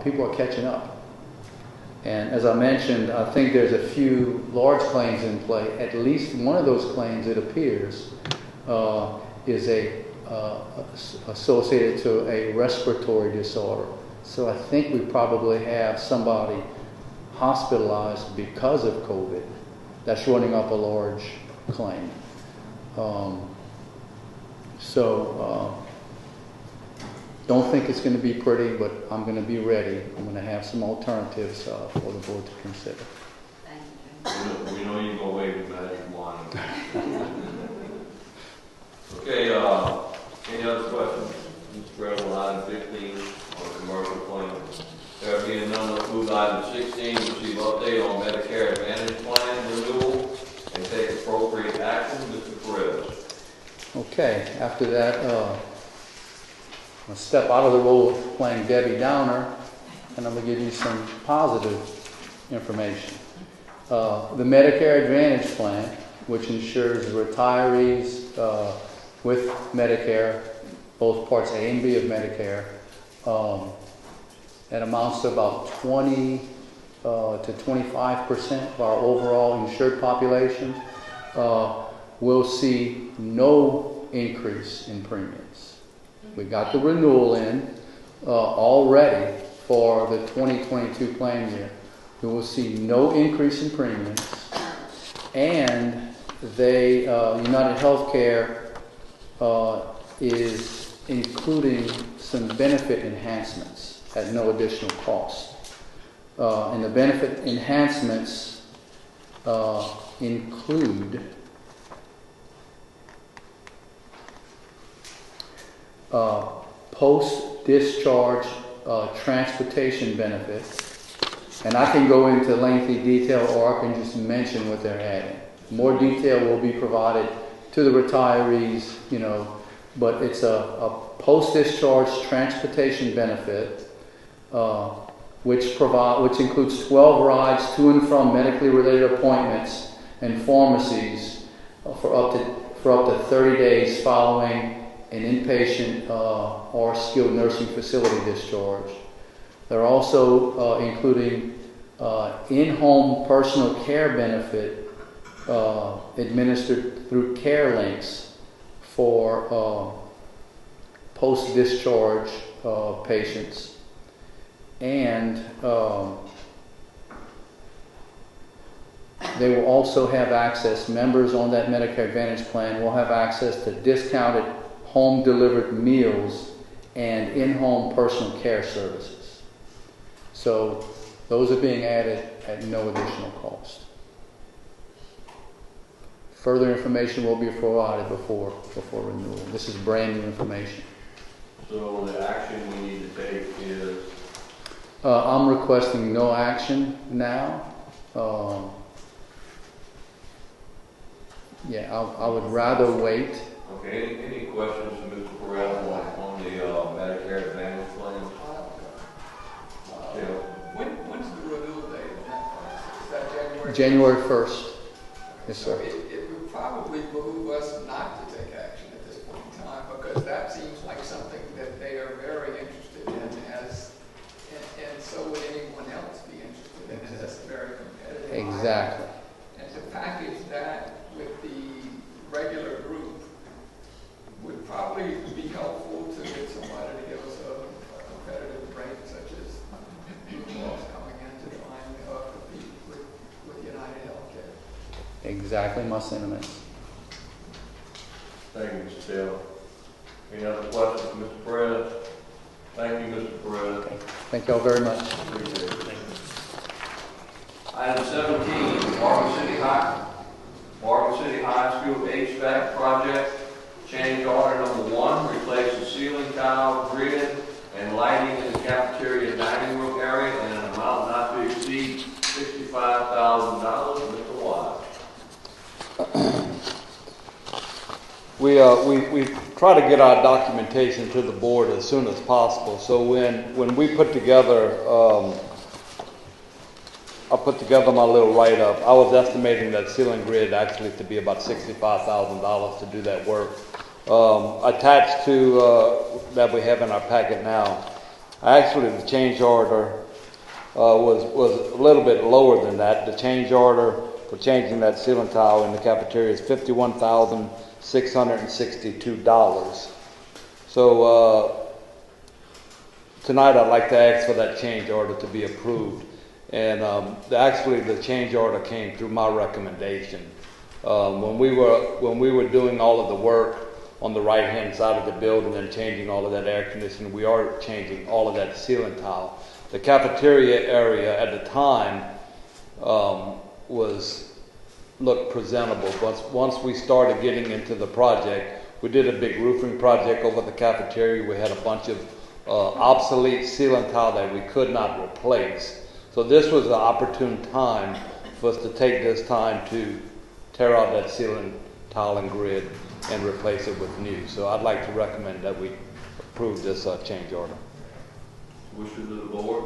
Speaker 16: people are catching up. And as I mentioned, I think there's a few large claims in play. At least one of those claims, it appears, is associated to a respiratory disorder. So I think we probably have somebody hospitalized because of COVID that's running up a large claim. Don't think it's going to be pretty, but I'm going to be ready. I'm going to have some alternatives for the board to consider.
Speaker 2: Thank you. We know you're going to wave the magic wand. Okay, any other questions? Mr. President, item 15 on commercial claims. There being none, let's move to item 16, receive update on Medicare Advantage plan renewal and take appropriate action. Mr. Parish.
Speaker 16: Okay, after that, I'm going to step out of the role of playing Debbie Downer, and I'm going to give you some positive information. The Medicare Advantage plan, which insures retirees with Medicare, both Parts A and B of Medicare, that amounts to about 20 to 25% of our overall insured population, will see no increase in premiums. We got the renewal in already for the 2022 plan year. You will see no increase in premiums, and they United Healthcare is including some benefit enhancements at no additional cost. And the benefit enhancements include post-discharge transportation benefits. And I can go into lengthy detail, or I can just mention what they're adding. More detail will be provided to the retirees, but it's a post-discharge transportation benefit, which includes 12 rides to and from medically related appointments and pharmacies for up to 30 days following an inpatient or skilled nursing facility discharge. They're also including in-home personal care benefit administered through Care Links for post-discharge patients. And they will also have access, members on that Medicare Advantage plan will have access to discounted home-delivered meals and in-home personal care services. So those are being added at no additional cost. Further information will be provided before renewal. This is brand new information.
Speaker 2: So the action we need to take is?
Speaker 16: I'm requesting no action now. I would rather wait.
Speaker 2: Okay, any questions from Mr. Perez on the Medicare Advantage plan?
Speaker 6: When's the renewal date on that? Is that January?
Speaker 16: January 1st. Yes, sir.
Speaker 6: So it would probably behoove us not to take action at this point in time, because that seems like something that they are very interested in, and so would anyone else be interested in it. That's very competitive.
Speaker 16: Exactly.
Speaker 6: And to package that with the regular group would probably be helpful to get somebody to give us a competitive rate, such as Blue Cross coming in to try and compete with United Healthcare.
Speaker 16: Exactly my sentiments.
Speaker 2: Thank you, Mr. Taylor. Any other questions for Mr. Perez? Thank you, Mr. Perez.
Speaker 16: Okay. Thank you all very much.
Speaker 2: Appreciate it. Item 17, Morgan City High School HVAC project. Change order number 1, replace the ceiling tile, grid, and lighting in the cafeteria dining room area in an amount not to exceed $65,000. Mr. Watt.
Speaker 14: We try to get our documentation to the board as soon as possible. So when we put together, I put together my little write-up. I was estimating that ceiling grid actually to be about $65,000 to do that work. Attached to that we have in our packet now, actually the change order was a little bit lower than that. The change order for changing that ceiling tile in the cafeteria is $51,662. So tonight I'd like to ask for that change order to be approved. And actually the change order came through my recommendation. When we were doing all of the work on the right-hand side of the building and changing all of that air conditioning, we are changing all of that ceiling tile. The cafeteria area at the time looked presentable. Once we started getting into the project, we did a big roofing project over the cafeteria. We had a bunch of obsolete ceiling tile that we could not replace. So this was an opportune time for us to take this time to tear out that ceiling tile and grid and replace it with new. So I'd like to recommend that we approve this change order.
Speaker 2: Wishes of the board.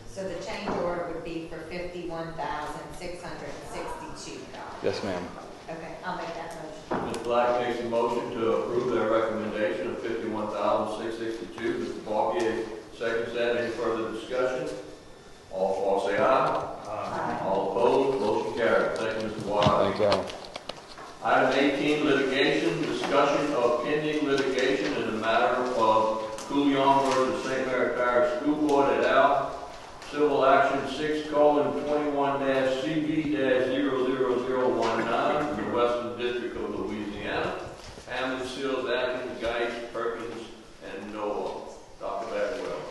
Speaker 18: So the change order would be for $51,662.
Speaker 14: Yes, ma'am.
Speaker 18: Okay, I'll make that motion.
Speaker 2: Ms. Black makes a motion to approve their recommendation of $51,662. Mr. Balky seconds that. Any further discussion? All for say aye. Aye. All opposed? Motion carried. Thank you, Mr. Watt.
Speaker 14: Thank you.
Speaker 2: Item 18, litigation. Discussion of pending litigation in the matter of Couillon versus St. Mary Parish School Board et al. Civil Action 6:21-CB-00019 in the Western District of Louisiana. Hamlin, Seals, Atkins, Geis, Perkins, and Noah. Dr. Bagwell.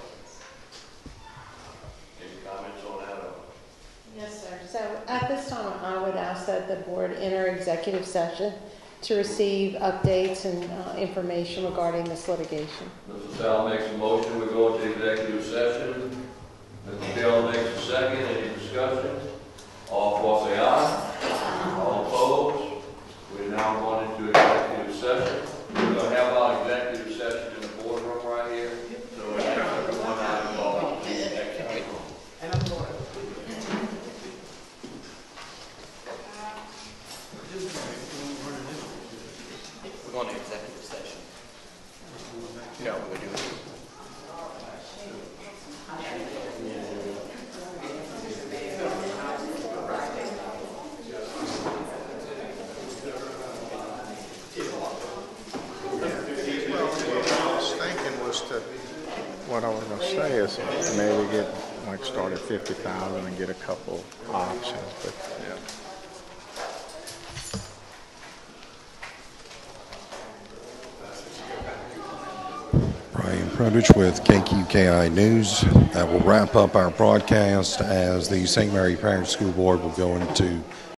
Speaker 2: Any comments on that?
Speaker 3: Yes, sir. So at this time, I would ask that the board enter executive session to receive updates and information regarding this litigation.
Speaker 2: Mr. Sal makes a motion, we go into executive session. Mr. Taylor makes a second, any discussion? All for say aye. All opposed? We're now going into executive session. We're going to have our executive session in the boardroom right here. So we have everyone out involved in the executive room.
Speaker 6: And I'm going to.
Speaker 11: We're going to executive session. No, we're doing it.
Speaker 19: What I was going to say is maybe get, like, start at 50,000 and get a couple options, but yeah.
Speaker 20: Brian Prudish with KQKI News. That will wrap up our broadcast as the St. Mary Parish School Board will go into